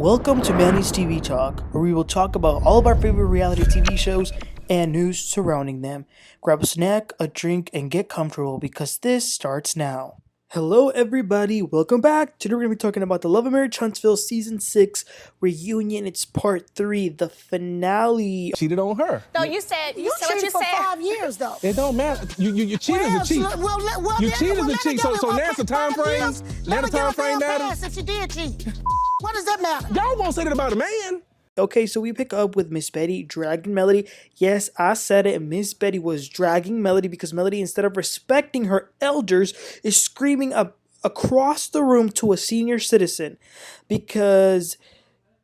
Welcome to Manny's TV Talk, where we will talk about all of our favorite reality TV shows and news surrounding them. Grab a snack, a drink, and get comfortable because this starts now. Hello everybody, welcome back. Today we're going to be talking about the Love and Marriage Huntsville Season 6 reunion. It's part 3, the finale. Cheated on her. No, you said You what cheated you for said. 5 years, though. It don't matter. You cheated as a cheat. You cheated as a cheat. So now it's a time frame. Now the time frame matters. If you did cheat, what does that matter? Y'all won't say that about a man. Okay, so we pick up with Miss Bettie dragging Melody. Yes, I said it. Miss Bettie was dragging Melody because Melody, instead of respecting her elders, is screaming across the room to a senior citizen because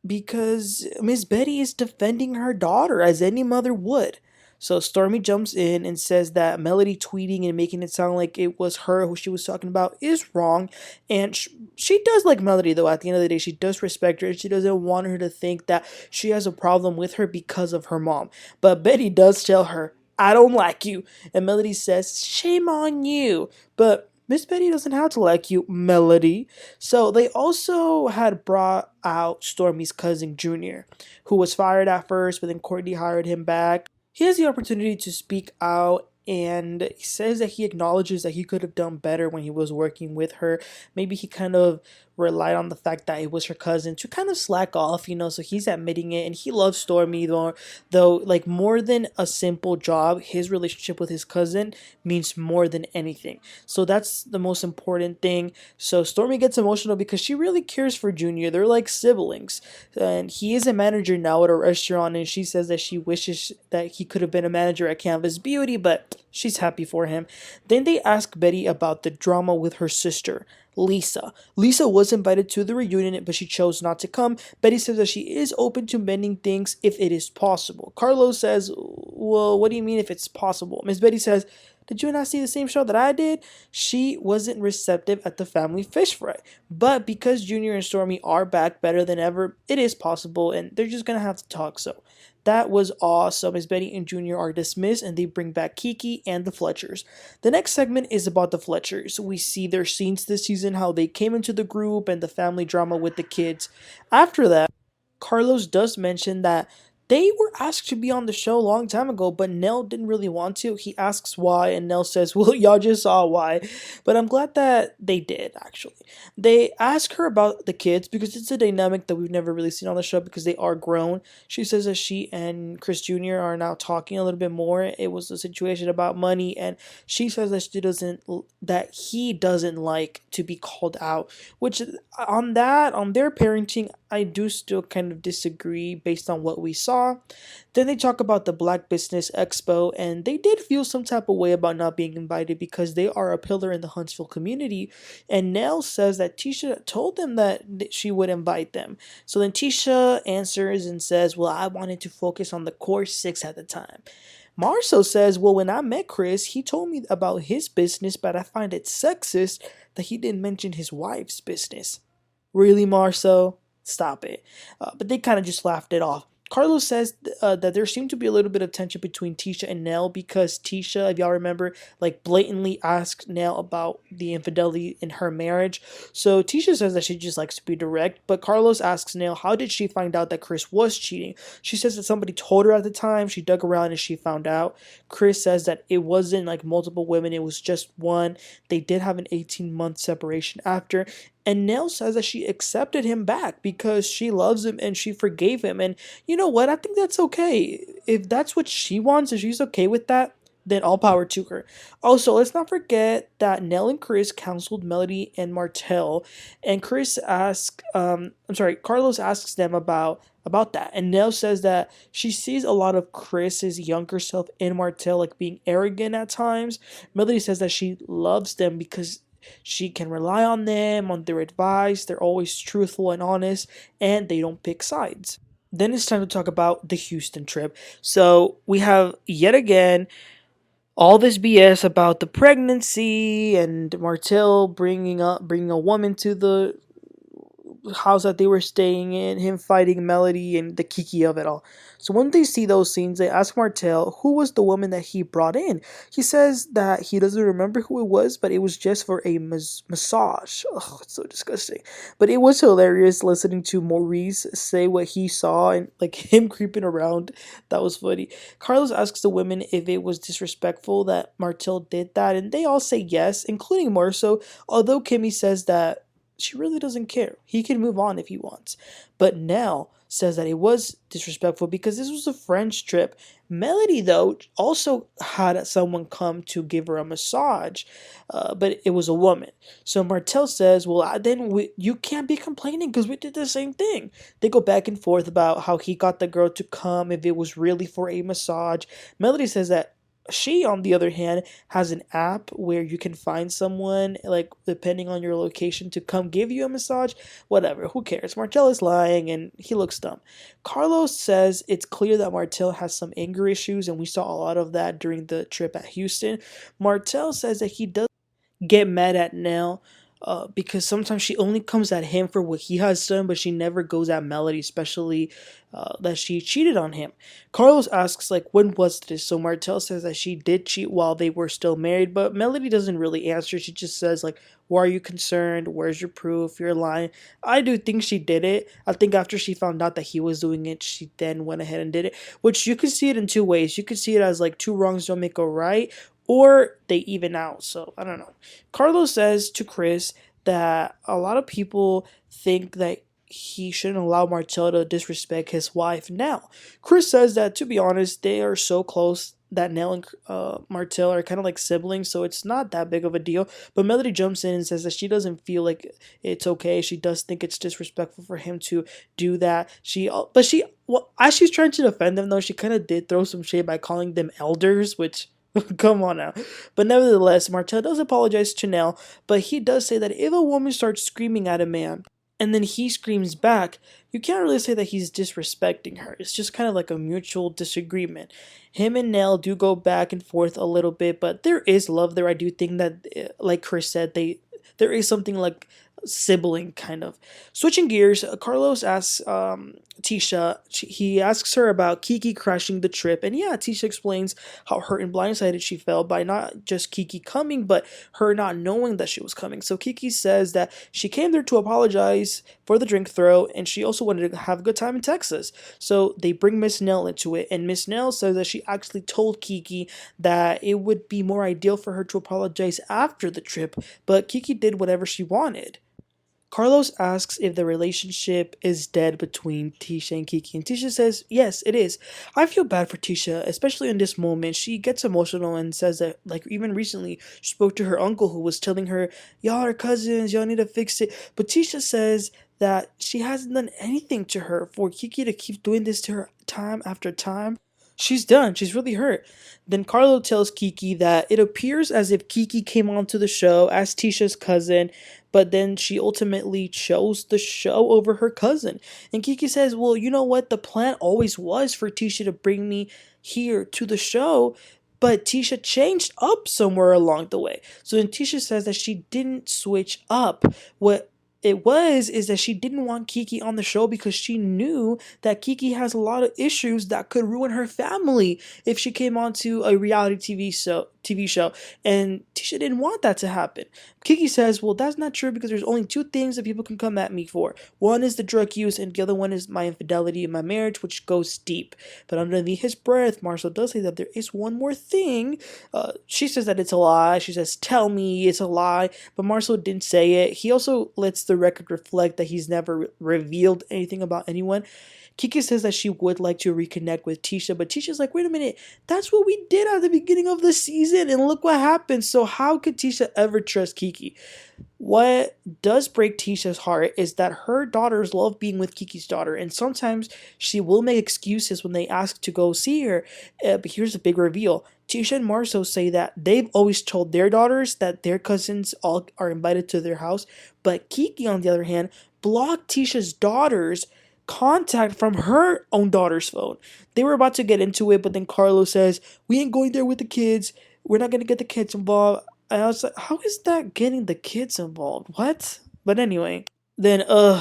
Miss Bettie is defending her daughter as any mother would. So Stormi jumps in and says that Melody tweeting and making it sound like it was her who she was talking about is wrong. And she does like Melody, though. At the end of the day, she does respect her. She doesn't want her to think that she has a problem with her because of her mom. But Bettie does tell her, I don't like you. And Melody says, shame on you. But Miss Bettie doesn't have to like you, Melody. So they also had brought out Stormi's cousin, Junior, who was fired at first, but then Courtney hired him back. He has the opportunity to speak out, and he says that he acknowledges that he could have done better when he was working with her. Maybe he kind of relied on the fact that it was her cousin to kind of slack off, so he's admitting it. And he loves Stormi, though like more than a simple job, his relationship with his cousin means more than anything. So that's the most important thing. So Stormi gets emotional because she really cares for Junior. They're like siblings. And he is a manager now at a restaurant, and she says that she wishes that he could have been a manager at Canvas Beauty, but she's happy for him. Then they ask Bettie about the drama with her sister, Lisa. Lisa was invited to the reunion, but she chose not to come. Bettie says that she is open to mending things if it is possible. Carlos says, well, what do you mean if it's possible? Miss Bettie says, did you not see the same show that I did? She wasn't receptive at the family fish fry. But because Junior and Stormi are back better than ever, it is possible, and they're just going to have to talk. So that was awesome. Miss Bettie and Junior are dismissed, and they bring back Keke and the Fletchers. The next segment is about the Fletchers. We see their scenes this season, how they came into the group, and the family drama with the kids. After that, Carlos does mention that they were asked to be on the show a long time ago, but Nell didn't really want to. He asks why, and Nell says, well, y'all just saw why. But I'm glad that they did, actually. They ask her about the kids because it's a dynamic that we've never really seen on the show because they are grown. She says that she and Chris Jr. are now talking a little bit more. It was a situation about money, and she says that he doesn't like to be called out, which on their parenting, I do still kind of disagree based on what we saw. Then they talk about the Black Business Expo, and they did feel some type of way about not being invited because they are a pillar in the Huntsville community. And Nell says that Tisha told them that she would invite them. So then Tisha answers and says, well, I wanted to focus on the core 6 at the time. Marsau says, well, when I met Chris, he told me about his business, but I find it sexist that he didn't mention his wife's business. Really, Marsau? Stop it. But they kind of just laughed it off. Carlos says that there seemed to be a little bit of tension between Tisha and Nell because Tisha, if y'all remember, like blatantly asked Nell about the infidelity in her marriage. So Tisha says that she just likes to be direct, but Carlos asks Nell, how did she find out that Chris was cheating? She says that somebody told her at the time. She dug around and she found out. Chris says that it wasn't like multiple women, it was just one. They did have an 18-month separation after. And Nell says that she accepted him back because she loves him and she forgave him. And you know what? I think that's okay. If that's what she wants, if she's okay with that, then all power to her. Also, let's not forget that Nell and Chris counseled Melody and Martell. And Carlos asks them about that. And Nell says that she sees a lot of Chris's younger self in Martell, like being arrogant at times. Melody says that she loves them because she can rely on them, on their advice. They're always truthful and honest, and they don't pick sides. Then it's time to talk about the Houston trip. So we have yet again all this BS about the pregnancy and Martell bringing a woman to the house that they were staying in, him fighting Melody and the Keke of it all. So when they see those scenes, they ask Martell who was the woman that he brought in. He says that he doesn't remember who it was, but it was just for a massage. Ugh, it's so disgusting. But it was hilarious listening to Maurice say what he saw and like him creeping around. That was funny. Carlos asks the women if it was disrespectful that Martell did that, and they all say yes, including Marsau, although Kimmi says that she really doesn't care. He can move on if he wants. But Nell says that it was disrespectful because this was a friend's trip. Melody, though, also had someone come to give her a massage, but it was a woman. So Martell says, well, you can't be complaining because we did the same thing. They go back and forth about how he got the girl to come if it was really for a massage. Melody says that she, on the other hand, has an app where you can find someone, like, depending on your location, to come give you a massage. Whatever, who cares? Martell is lying and he looks dumb. Carlos says it's clear that Martell has some anger issues, and we saw a lot of that during the trip at Houston. Martell says that he does get mad at Nell because sometimes she only comes at him for what he has done, but she never goes at Melody, especially that she cheated on him. Carlos asks, like, when was this? So Martell says that she did cheat while they were still married, but Melody doesn't really answer. She just says, like, why are you concerned? Where's your proof? You're lying. I do think she did it. I think after she found out that he was doing it, she then went ahead and did it, which you could see it in two ways. You could see it as, like, two wrongs don't make a right, or they even out. So I don't know. Carlos says to Chris that a lot of people think that he shouldn't allow Martell to disrespect his wife Nell. Chris says that, to be honest, they are so close that Nell and Martell are kind of like siblings, so it's not that big of a deal. But Melody jumps in and says that she doesn't feel like it's okay. She does think it's disrespectful for him to do that. As she's trying to defend them, though, she kind of did throw some shade by calling them elders, which come on now. But nevertheless, Martell does apologize to Nell, but he does say that if a woman starts screaming at a man and then he screams back, you can't really say that he's disrespecting her. It's just kind of like a mutual disagreement. Him and Nell do go back and forth a little bit, but there is love there. I do think that, like Chris said, there is something like sibling kind of. Switching gears, Carlos asks Tisha, he asks her about Keke crashing the trip, and yeah, Tisha explains how hurt and blindsided she felt by not just Keke coming, but her not knowing that she was coming. So Keke says that she came there to apologize for the drink throw, and she also wanted to have a good time in Texas. So they bring Miss Nell into it, and Miss Nell says that she actually told Keke that it would be more ideal for her to apologize after the trip, but Keke did whatever she wanted. Carlos asks if the relationship is dead between Tisha and Keke, and Tisha says, yes, it is. I feel bad for Tisha, especially in this moment. She gets emotional and says that, like, even recently, she spoke to her uncle who was telling her, y'all are cousins, y'all need to fix it. But Tisha says that she hasn't done anything to her for Keke to keep doing this to her time after time. She's done. She's really hurt. Then Carlo tells Keke that it appears as if Keke came onto the show as Tisha's cousin, but then she ultimately chose the show over her cousin. And Keke says, well, you know what? The plan always was for Tisha to bring me here to the show, but Tisha changed up somewhere along the way. So then Tisha says that she didn't switch up. What it was is that she didn't want Keke on the show because she knew that Keke has a lot of issues that could ruin her family if she came onto a reality TV show, and Tisha didn't want that to happen. Keke says, well, that's not true because there's only two things that people can come at me for. One is the drug use, and the other one is my infidelity in my marriage, which goes deep. But underneath his breath, Marsau does say that there is one more thing. She says that it's a lie. She says, tell me it's a lie. But Marsau didn't say it. He also lets the record reflect that he's never revealed anything about anyone. Keke says that she would like to reconnect with Tisha, but Tisha's like, wait a minute, that's what we did at the beginning of the season, and look what happened. So how could Tisha ever trust Keke? What does break Tisha's heart is that her daughters love being with Keke's daughter, and sometimes she will make excuses when they ask to go see her. But here's a big reveal. Tisha and Marsau say that they've always told their daughters that their cousins all are invited to their house, but Keke, on the other hand, blocked Tisha's daughters' contact from her own daughter's phone. They were about to get into it, but then Carlos says, we ain't going there with the kids. We're not going to get the kids involved. And I was like, how is that getting the kids involved? What? But anyway, Then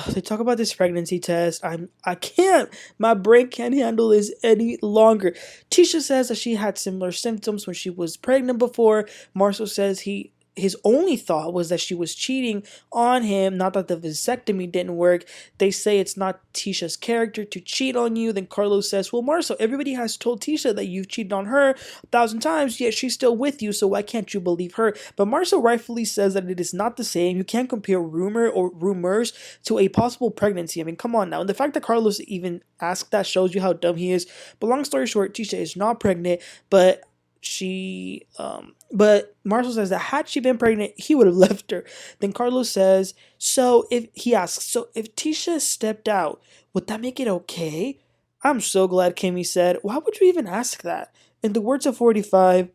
they talk about this pregnancy test. I can't, my brain can't handle this any longer. Tisha says that she had similar symptoms when she was pregnant before. Marsau says his only thought was that she was cheating on him, not that the vasectomy didn't work. They say it's not Tisha's character to cheat on you. Then Carlos says, well, Marsau, everybody has told Tisha that you've cheated on her 1,000 times, yet she's still with you, so why can't you believe her? But Marsau rightfully says that it is not the same. You can't compare rumor or rumors to a possible pregnancy. I mean, come on now. And the fact that Carlos even asked that shows you how dumb he is. But long story short, Tisha is not pregnant, but Marsau says that had she been pregnant, he would have left her. Then Carlos says, so if Tisha stepped out, would that make it okay? I'm so glad Kimmi said, why would you even ask that? In the words of 45,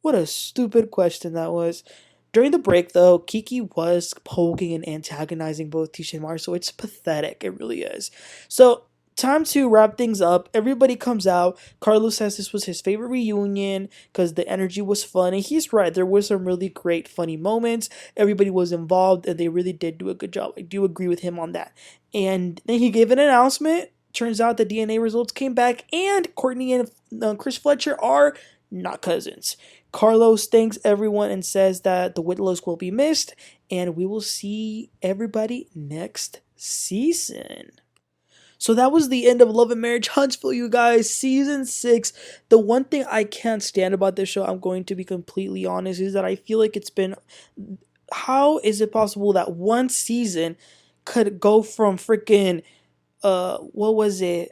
what a stupid question that was. During the break, though, Keke was poking and antagonizing both Tisha and Marsau. It's pathetic. It really is. So, time to wrap things up. Everybody comes out. Carlos says this was his favorite reunion because the energy was fun. And he's right. There was some really great, funny moments. Everybody was involved, and they really did do a good job. I do agree with him on that. And then he gave an announcement. Turns out the DNA results came back, and Courtney and Chris Fletcher are not cousins. Carlos thanks everyone and says that the Whitlows will be missed, and we will see everybody next season. So that was the end of Love and Marriage Huntsville, you guys. Season 6. The one thing I can't stand about this show, I'm going to be completely honest, is that I feel like it's been... How is it possible that one season could go from freaking... what was it?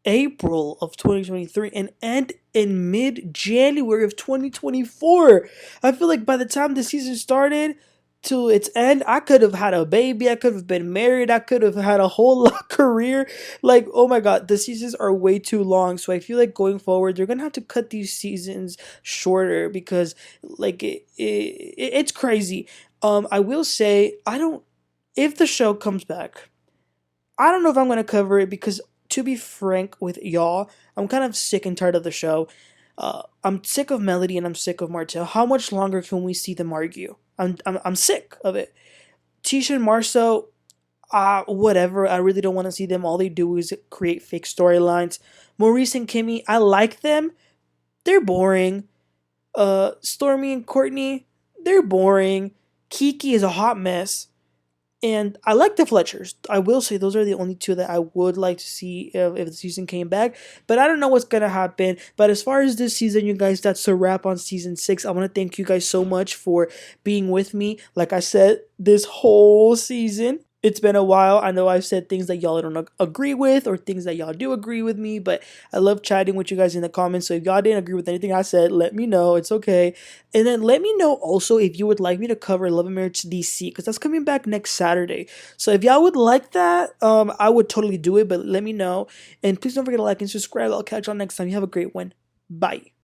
April of 2023 and end in mid-January of 2024. I feel like by the time the season started to its end, I could have had a baby, I could have been married, I could have had a whole lot career. Like, oh my god, the seasons are way too long. So I feel like going forward, they're gonna have to cut these seasons shorter because like it's crazy. I will say if the show comes back, I don't know if I'm gonna cover it because, to be frank with y'all, I'm kind of sick and tired of the show. I'm sick of Melody and I'm sick of Martell. How much longer can we see them argue? I'm sick of it. Tisha and Marsau, whatever. I really don't want to see them. All they do is create fake storylines. Maurice and Kimmi, I like them. They're boring. Stormi and Courtney, they're boring. Keke is a hot mess. And I like the Fletchers. I will say those are the only two that I would like to see if the season came back. But I don't know what's going to happen. But as far as this season, you guys, that's a wrap on season 6. I want to thank you guys so much for being with me. Like I said, this whole season. It's been a while. I know I've said things that y'all don't agree with or things that y'all do agree with me, but I love chatting with you guys in the comments. So if y'all didn't agree with anything I said, let me know. It's okay. And then let me know also if you would like me to cover Love and Marriage DC because that's coming back next Saturday. So if y'all would like that, I would totally do it, but let me know. And please don't forget to like and subscribe. I'll catch y'all next time. You have a great one. Bye.